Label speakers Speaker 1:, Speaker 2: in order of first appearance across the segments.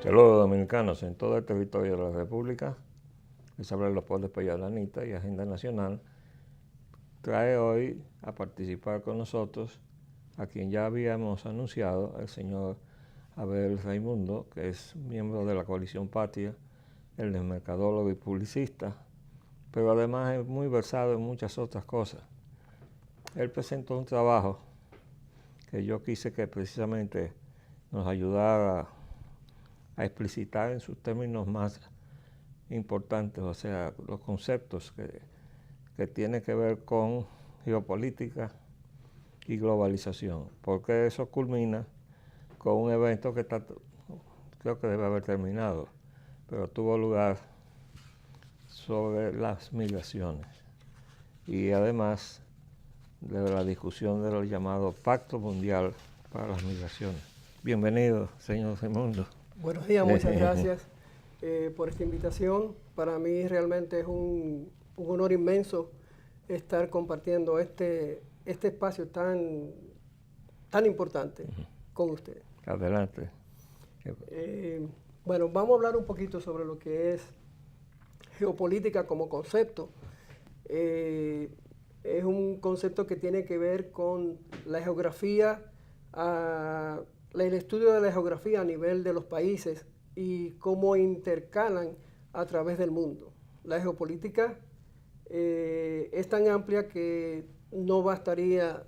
Speaker 1: Saludos dominicanos en todo el territorio de la República. Les habla Leopoldo Pellalanita y Agenda Nacional. Trae hoy a participar con nosotros a quien ya habíamos anunciado, el señor Abel Raimundo, que es miembro de la Coalición Patria, el mercadólogo y publicista, pero además es muy versado en muchas otras cosas. Él presentó un trabajo que yo quise que precisamente nos ayudara a explicitar en sus términos más importantes, o sea, los conceptos que tienen que ver con geopolítica y globalización, porque eso culmina con un evento que creo que debe haber terminado, pero tuvo lugar sobre las migraciones y además de la discusión de lo llamado Pacto Mundial para las Migraciones. Bienvenido, señor Raimundo.
Speaker 2: Buenos días, muchas gracias por esta invitación. Para mí realmente es un honor inmenso estar compartiendo este espacio tan importante con ustedes.
Speaker 1: Adelante.
Speaker 2: Bueno, vamos a hablar un poquito sobre lo que es geopolítica como concepto. Es un concepto que tiene que ver con la geografía, el estudio de la geografía a nivel de los países y cómo intercalan a través del mundo. La geopolítica es tan amplia que no bastaría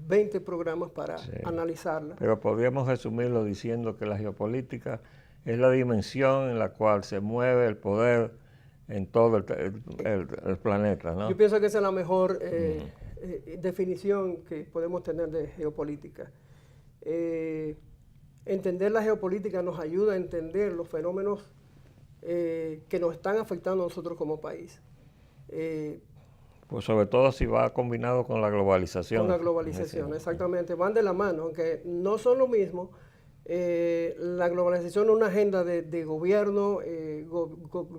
Speaker 2: 20 programas para analizarla.
Speaker 1: Pero podríamos resumirlo diciendo que la geopolítica es la dimensión en la cual se mueve el poder en todo el planeta, ¿no?
Speaker 2: Yo pienso que esa es la mejor definición que podemos tener de geopolítica. Entender la geopolítica nos ayuda a entender los fenómenos que nos están afectando a nosotros como país.
Speaker 1: Pues sobre todo si va combinado con la globalización.
Speaker 2: Con la globalización, exactamente. Van de la mano, aunque no son lo mismo. La globalización es una agenda de gobierno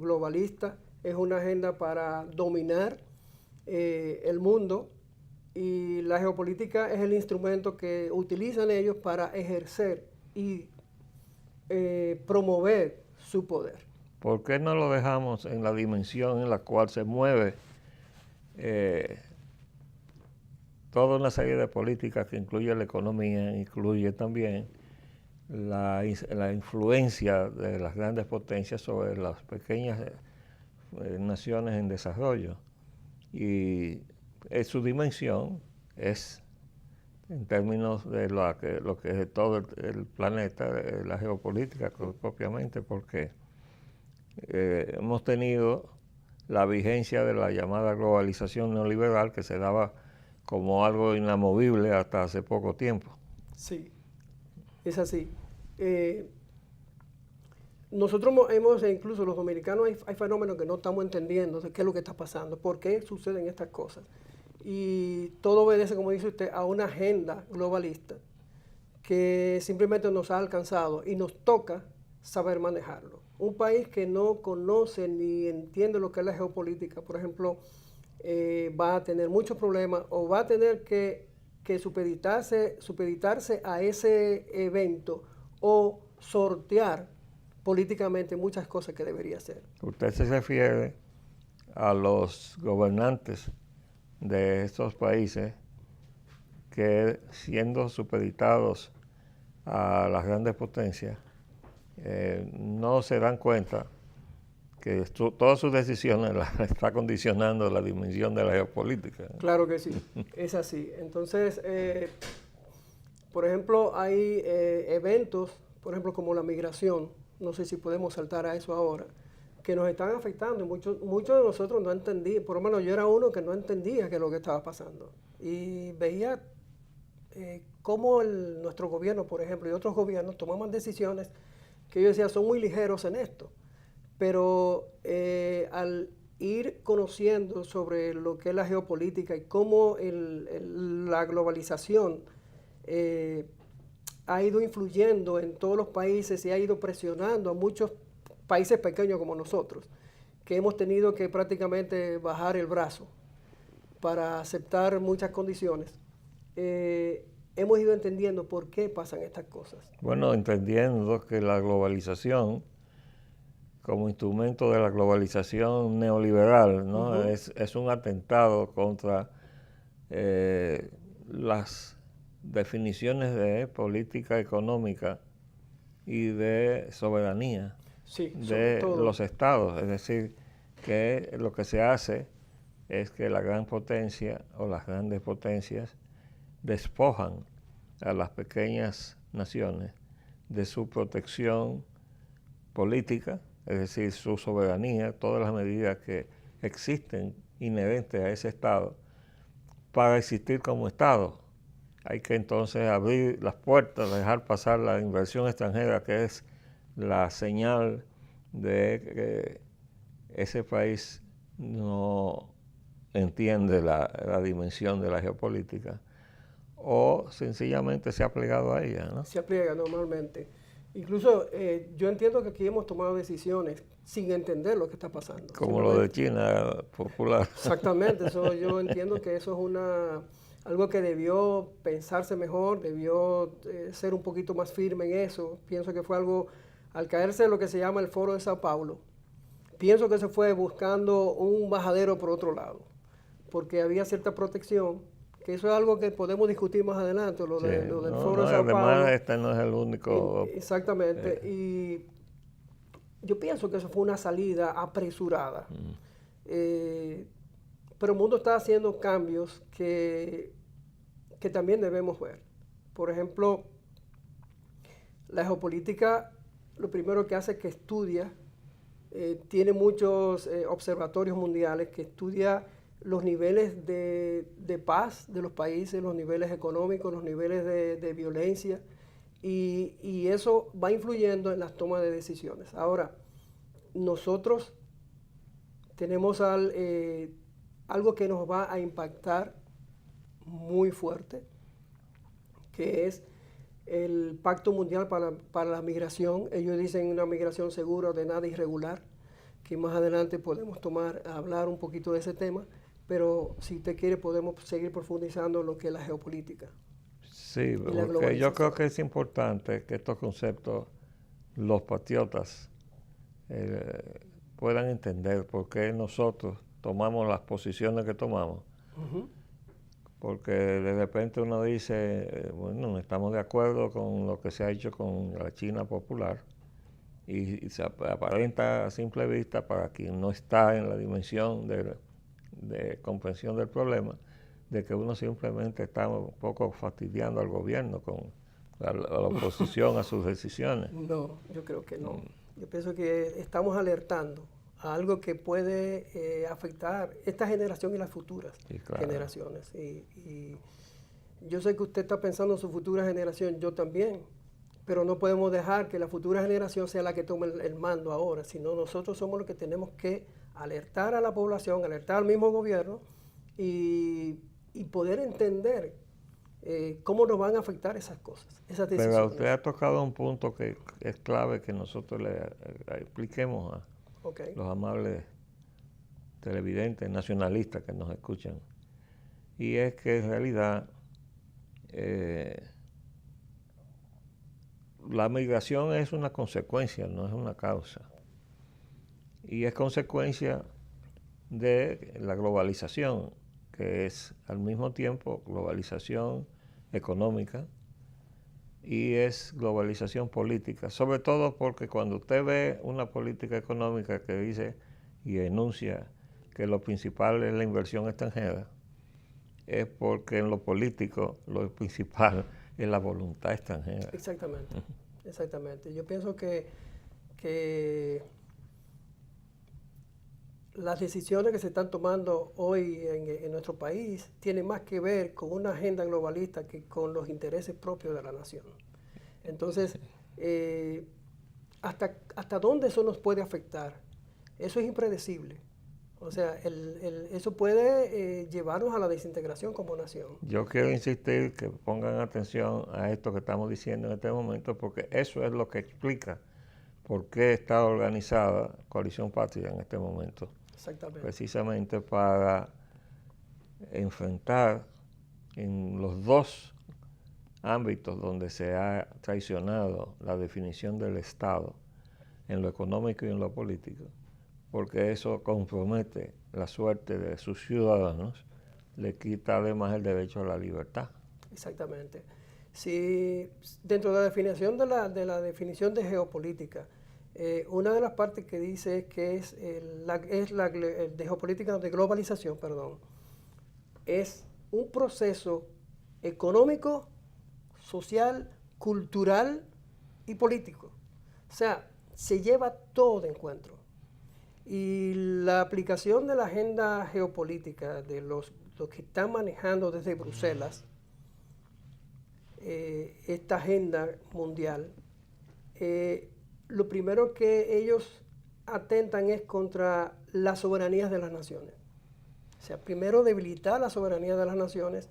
Speaker 2: globalista, es una agenda para dominar el mundo, y la geopolítica es el instrumento que utilizan ellos para ejercer y promover su poder.
Speaker 1: ¿Por qué no lo dejamos en la dimensión en la cual se mueve toda una serie de políticas que incluye la economía, incluye también la influencia de las grandes potencias sobre las pequeñas naciones en desarrollo? Y su dimensión es, en términos de lo que es todo el planeta, la geopolítica propiamente, porque hemos tenido la vigencia de la llamada globalización neoliberal, que se daba como algo inamovible hasta hace poco tiempo.
Speaker 2: Sí, es así. Nosotros incluso los dominicanos, hay fenómenos que no estamos entendiendo de qué es lo que está pasando, por qué suceden estas cosas. Y todo obedece, como dice usted, a una agenda globalista que simplemente nos ha alcanzado y nos toca saber manejarlo. Un país que no conoce ni entiende lo que es la geopolítica, por ejemplo, va a tener muchos problemas o va a tener que supeditarse a ese evento o sortear políticamente muchas cosas que debería hacer.
Speaker 1: Usted se refiere a los gobernantes de estos países que, siendo supeditados a las grandes potencias, no se dan cuenta que todas sus decisiones las está condicionando la dimensión de la geopolítica.
Speaker 2: Claro que sí, es así. Entonces, por ejemplo, hay eventos, por ejemplo, como la migración, no sé si podemos saltar a eso ahora, que nos están afectando. Muchos de nosotros no entendían, por lo menos yo era uno que no entendía qué es lo que estaba pasando. Y veía cómo nuestro gobierno, por ejemplo, y otros gobiernos tomaban decisiones que yo decía son muy ligeros en esto. Pero al ir conociendo sobre lo que es la geopolítica y cómo la globalización ha ido influyendo en todos los países y ha ido presionando a muchos países pequeños como nosotros, que hemos tenido que prácticamente bajar el brazo para aceptar muchas condiciones, hemos ido entendiendo por qué pasan estas cosas.
Speaker 1: Bueno, entendiendo que la globalización, como instrumento de la globalización neoliberal, ¿no? Es un atentado contra las definiciones de política económica y de soberanía de los estados. Es decir, que lo que se hace es que la gran potencia o las grandes potencias despojan a las pequeñas naciones de su protección política, es decir, su soberanía, todas las medidas que existen inherentes a ese Estado para existir como Estado. Hay que entonces abrir las puertas, dejar pasar la inversión extranjera, que es la señal de que ese país no entiende la dimensión de la geopolítica, o sencillamente se ha plegado a ella, ¿no?
Speaker 2: Se pliega normalmente. Incluso yo entiendo que aquí hemos tomado decisiones sin entender lo que está pasando.
Speaker 1: Como lo de China popular.
Speaker 2: Exactamente, yo entiendo que eso es algo que debió pensarse mejor, debió ser un poquito más firme en eso. Pienso que fue algo, al caerse lo que se llama el Foro de Sao Paulo, pienso que se fue buscando un bajadero por otro lado, porque había cierta protección, que eso es algo que podemos discutir más adelante, lo del Foro de Sao Paulo.
Speaker 1: Además, este no es el único...
Speaker 2: Exactamente, y yo pienso que eso fue una salida apresurada. Pero el mundo está haciendo cambios que también debemos ver. Por ejemplo, la geopolítica lo primero que hace es que estudia, tiene muchos observatorios mundiales que estudia los niveles de paz de los países, los niveles económicos, los niveles de violencia, y eso va influyendo en las tomas de decisiones. Ahora, nosotros tenemos algo que nos va a impactar muy fuerte, que es el Pacto Mundial para la Migración. Ellos dicen una migración segura, ordenada y regular, que más adelante podemos hablar un poquito de ese tema, pero si usted quiere podemos seguir profundizando en lo que es la geopolítica.
Speaker 1: Sí, porque yo creo que es importante que estos conceptos los patriotas puedan entender por qué nosotros tomamos las posiciones que tomamos. Porque de repente uno dice, bueno, estamos de acuerdo con lo que se ha hecho con la China popular, y se aparenta a simple vista, para quien no está en la dimensión de comprensión del problema, de que uno simplemente está un poco fastidiando al gobierno con la oposición a sus decisiones.
Speaker 2: No, yo creo que no. Yo pienso que estamos alertando a algo que puede afectar esta generación y las futuras generaciones. Y yo sé que usted está pensando en su futura generación, yo también, pero no podemos dejar que la futura generación sea la que tome el mando ahora, sino nosotros somos los que tenemos que alertar a la población, alertar al mismo gobierno y poder entender cómo nos van a afectar esas cosas, esas decisiones.
Speaker 1: Pero usted ha tocado un punto que es clave que nosotros le expliquemos a los amables televidentes nacionalistas que nos escuchan, y es que en realidad la migración es una consecuencia, no es una causa, y es consecuencia de la globalización, que es al mismo tiempo globalización económica y es globalización política, sobre todo porque cuando usted ve una política económica que dice y enuncia que lo principal es la inversión extranjera, es porque en lo político lo principal es la voluntad extranjera.
Speaker 2: Exactamente, exactamente. Yo pienso que las decisiones que se están tomando hoy en nuestro país tienen más que ver con una agenda globalista que con los intereses propios de la nación. Entonces, ¿hasta dónde eso nos puede afectar? Eso es impredecible. O sea, eso puede llevarnos a la desintegración como nación.
Speaker 1: Yo quiero insistir que pongan atención a esto que estamos diciendo en este momento, porque eso es lo que explica por qué está organizada Coalición Patria en este momento.
Speaker 2: Exactamente.
Speaker 1: Precisamente para enfrentar en los dos ámbitos donde se ha traicionado la definición del Estado en lo económico y en lo político, porque eso compromete la suerte de sus ciudadanos, le quita además el derecho a la libertad.
Speaker 2: Exactamente. Si dentro de la definición de la definición de geopolítica, una de las partes que dice es que de geopolítica de globalización, perdón, es un proceso económico, social, cultural y político. O sea, se lleva todo de encuentro. Y la aplicación de la agenda geopolítica de los que están manejando desde Bruselas, esta agenda mundial, lo primero que ellos atentan es contra las soberanías de las naciones. O sea, primero debilitar la soberanía de las naciones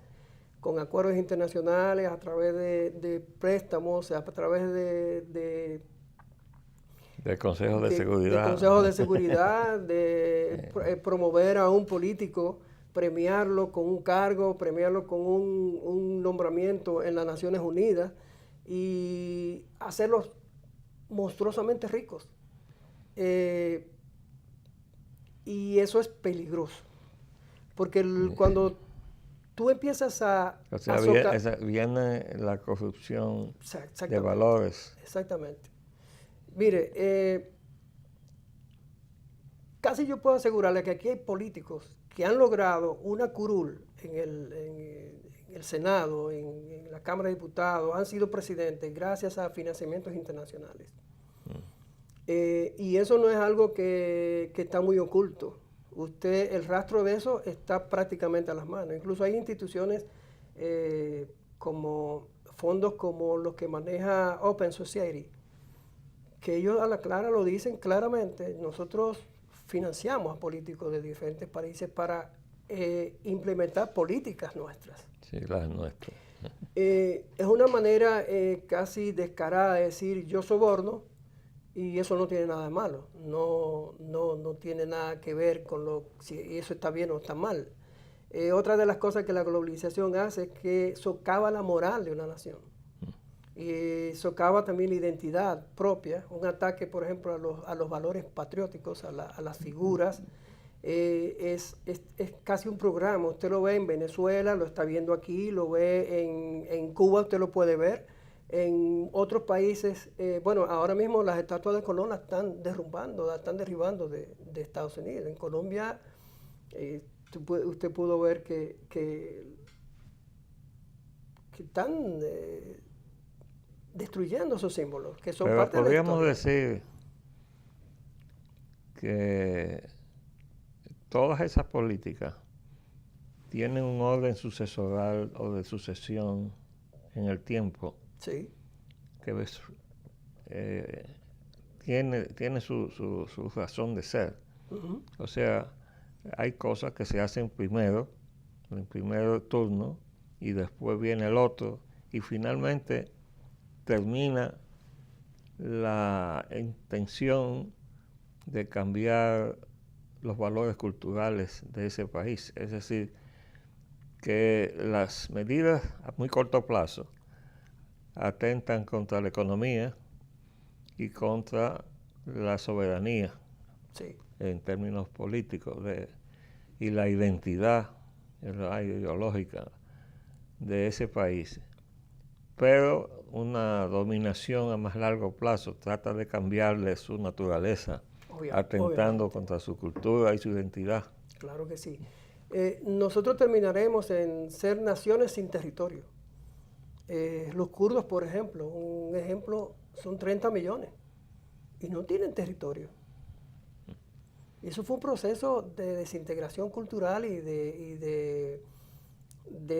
Speaker 2: con acuerdos internacionales, a través de préstamos, a través de
Speaker 1: Consejos de Seguridad.
Speaker 2: De consejos de seguridad, de promover a un político, premiarlo con un cargo, premiarlo con un nombramiento en las Naciones Unidas y hacerlos monstruosamente ricos. Y eso es peligroso, porque cuando tú empiezas
Speaker 1: o sea, viene la corrupción de valores.
Speaker 2: Exactamente. Mire, casi yo puedo asegurarle que aquí hay políticos que han logrado una curul en el Senado, en la Cámara de Diputados, han sido presidentes gracias a financiamientos internacionales. Y eso no es algo que está muy oculto. El rastro de eso está prácticamente a las manos. Incluso hay instituciones como fondos como los que maneja Open Society, que ellos a la clara lo dicen claramente. Nosotros financiamos a políticos de diferentes países para implementar políticas nuestras.
Speaker 1: Sí, las nuestras.
Speaker 2: Es una manera casi descarada de decir yo soborno, y eso no tiene nada de malo, no tiene nada que ver con si eso está bien o está mal. Otra de las cosas que la globalización hace es que socava la moral de una nación y socava también la identidad propia. Un ataque, por ejemplo, a los valores patrióticos, a las figuras, es casi un programa. Usted lo ve en Venezuela, lo está viendo aquí, lo ve en Cuba, usted lo puede ver. En otros países, bueno, ahora mismo las estatuas de Colón las están derribando de Estados Unidos. En Colombia, usted pudo ver que están destruyendo esos símbolos, que son parte de la historia.
Speaker 1: Podríamos decir que todas esas políticas tienen un orden sucesoral o de sucesión en el tiempo.
Speaker 2: Sí.
Speaker 1: Que tiene su razón de ser.
Speaker 2: Uh-huh.
Speaker 1: O sea, hay cosas que se hacen primero, en el primer turno, y después viene el otro, y finalmente termina la intención de cambiar los valores culturales de ese país. Es decir, que las medidas a muy corto plazo atentan contra la economía y contra la soberanía,
Speaker 2: sí,
Speaker 1: en términos políticos, y la identidad ideológica de ese país. Pero una dominación a más largo plazo trata de cambiarle su naturaleza, atentando contra su cultura y su identidad.
Speaker 2: Claro que sí. Nosotros terminaremos en ser naciones sin territorio. Los kurdos, por ejemplo, un ejemplo, son 30 millones y no tienen territorio. Y eso fue un proceso de desintegración cultural y de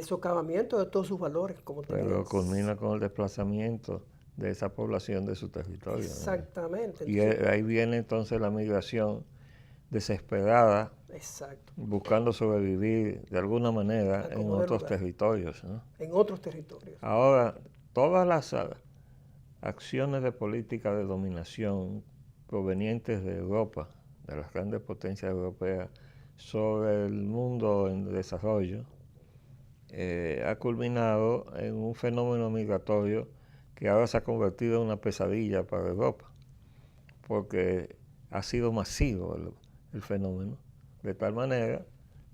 Speaker 2: socavamiento de todos sus valores.
Speaker 1: Pero culmina con el desplazamiento de esa población de su territorio.
Speaker 2: Exactamente.
Speaker 1: ¿No? Y ahí viene entonces la migración desesperada.
Speaker 2: Exacto.
Speaker 1: Buscando sobrevivir de alguna manera en otros territorios, ¿no?
Speaker 2: En otros territorios.
Speaker 1: Ahora, todas las acciones de política de dominación provenientes de Europa, de las grandes potencias europeas, sobre el mundo en desarrollo, ha culminado en un fenómeno migratorio que ahora se ha convertido en una pesadilla para Europa, porque ha sido masivo el fenómeno, de tal manera,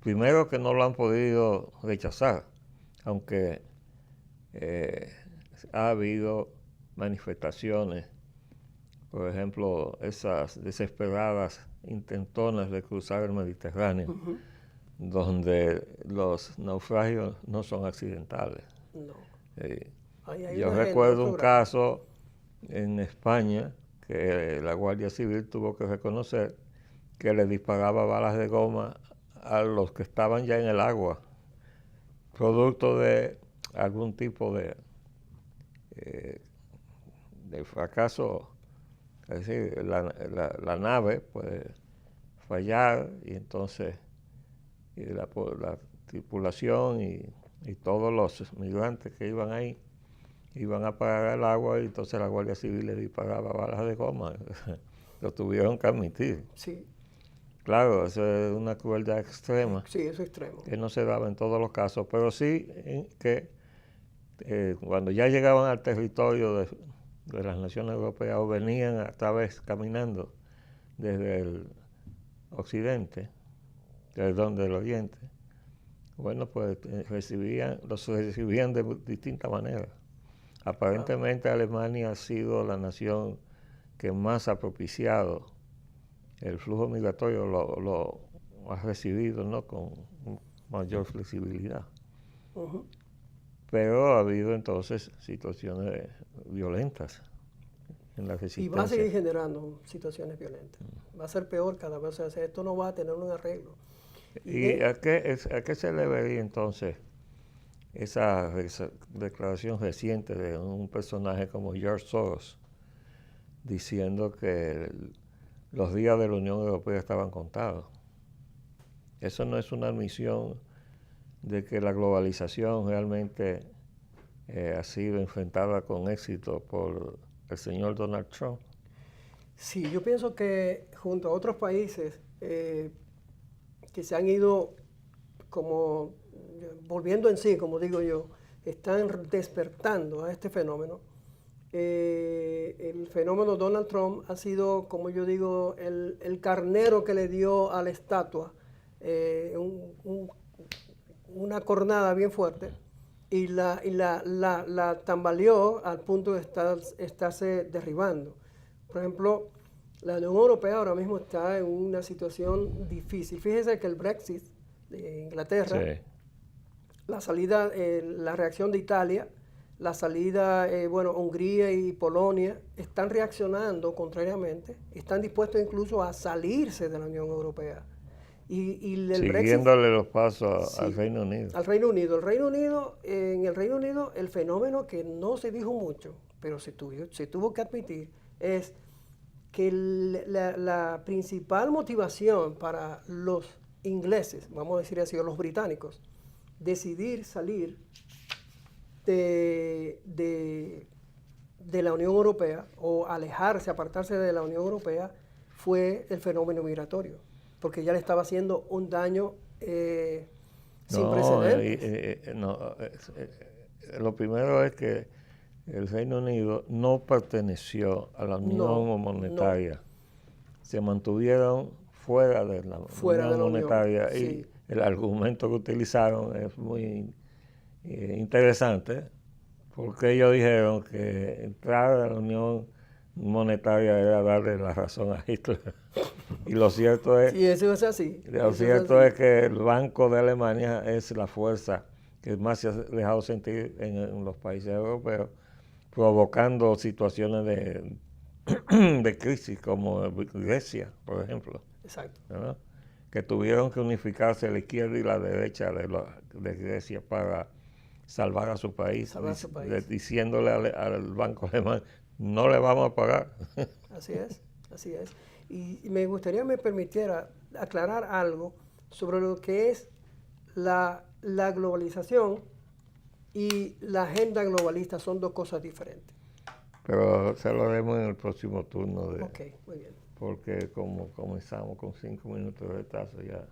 Speaker 1: primero que no lo han podido rechazar, aunque ha habido manifestaciones, por ejemplo, esas desesperadas intentonas de cruzar el Mediterráneo, donde los naufragios no son accidentales.
Speaker 2: No.
Speaker 1: Yo recuerdo un caso en España que la Guardia Civil tuvo que reconocer que le disparaba balas de goma a los que estaban ya en el agua, producto de algún tipo de fracaso. Es decir, la nave puede fallar y entonces la tripulación y todos los migrantes que iban ahí iban a parar al agua y entonces la Guardia Civil le disparaba balas de goma. Lo tuvieron que admitir.
Speaker 2: Sí.
Speaker 1: Claro, eso es una crueldad extrema.
Speaker 2: Sí, eso es extremo.
Speaker 1: Que no se daba en todos los casos, pero sí que cuando ya llegaban al territorio de las naciones europeas o venían esta vez caminando desde el occidente, del oriente, bueno, pues los recibían de distintas maneras. Aparentemente Alemania ha sido la nación que más ha propiciado el flujo migratorio, lo ha recibido, ¿no?, con mayor flexibilidad. Pero ha habido entonces situaciones violentas en la resistencia.
Speaker 2: Y va a seguir generando situaciones violentas. Va a ser peor cada vez. O sea, esto no va a tener un arreglo.
Speaker 1: ¿Y a qué se debería entonces esa declaración reciente de un personaje como George Soros diciendo que los días de la Unión Europea estaban contados? Eso no es una admisión de que la globalización realmente ha sido enfrentada con éxito por el señor Donald Trump.
Speaker 2: Sí, yo pienso que junto a otros países que se han ido como volviendo en sí, como digo yo, están despertando a este fenómeno. El fenómeno Donald Trump ha sido, como yo digo, el carnero que le dio a la estatua una cornada bien fuerte y la tambaleó al punto de estarse derribando. Por ejemplo, la Unión Europea ahora mismo está en una situación difícil. Fíjese que el Brexit de Inglaterra, sí, la salida, la reacción de Italia, la salida, Hungría y Polonia están reaccionando contrariamente, están dispuestos incluso a salirse de la Unión Europea.
Speaker 1: Siguiéndole los pasos
Speaker 2: sí,
Speaker 1: al Reino Unido.
Speaker 2: Al Reino Unido. En el Reino Unido, el fenómeno que no se dijo mucho, pero se tuvo que admitir, es que la principal motivación para los ingleses, vamos a decir así, o los británicos, decidir salir de la Unión Europea o apartarse de la Unión Europea, fue el fenómeno migratorio, porque ya le estaba haciendo un daño sin precedentes.
Speaker 1: Lo primero es que el Reino Unido no perteneció a la Unión Monetaria. No. Se mantuvieron fuera de la Unión Monetaria y sí, el argumento que utilizaron es muy interesante, porque ellos dijeron que entrar a la Unión Monetaria era darle la razón a Hitler. Y lo cierto es,
Speaker 2: sí, eso es así.
Speaker 1: Lo cierto es que el Banco de Alemania es la fuerza que más se ha dejado sentir en los países europeos, provocando situaciones de crisis como Grecia, por ejemplo.
Speaker 2: Exacto.
Speaker 1: ¿No? Que tuvieron que unificarse la izquierda y la derecha de Grecia para salvar a su país, diciéndole al Banco Alemán, no le vamos a pagar.
Speaker 2: Así es. Y me gustaría me permitiera aclarar algo sobre lo que es la globalización y la agenda globalista. Son dos cosas diferentes.
Speaker 1: Pero se lo haremos en el próximo turno.
Speaker 2: Ok, muy bien.
Speaker 1: Porque como comenzamos con 5 minutos de retraso, ya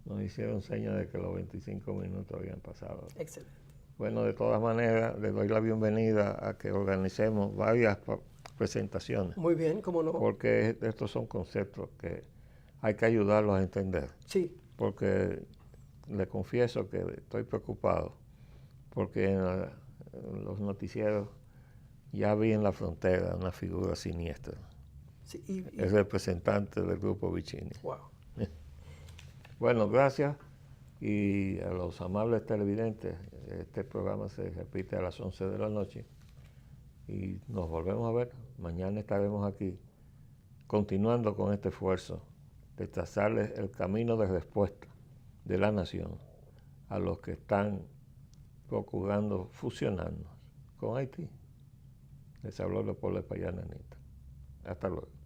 Speaker 1: nos hicieron señas de que los 25 minutos habían pasado.
Speaker 2: Excelente.
Speaker 1: Bueno, de todas maneras, le doy la bienvenida a que organicemos varias presentaciones.
Speaker 2: Muy bien, cómo no.
Speaker 1: Porque estos son conceptos que hay que ayudarlos a entender.
Speaker 2: Sí.
Speaker 1: Porque le confieso que estoy preocupado, porque en los noticieros ya vi en la frontera una figura siniestra.
Speaker 2: Sí,
Speaker 1: el representante del Grupo Vicini.
Speaker 2: Wow.
Speaker 1: Bueno, gracias. Y a los amables televidentes, este programa se repite a las 11 de la noche y nos volvemos a ver. Mañana estaremos aquí continuando con este esfuerzo de trazarles el camino de respuesta de la nación a los que están procurando fusionarnos con Haití. Les habló Leopoldo Payán Anita. Hasta luego.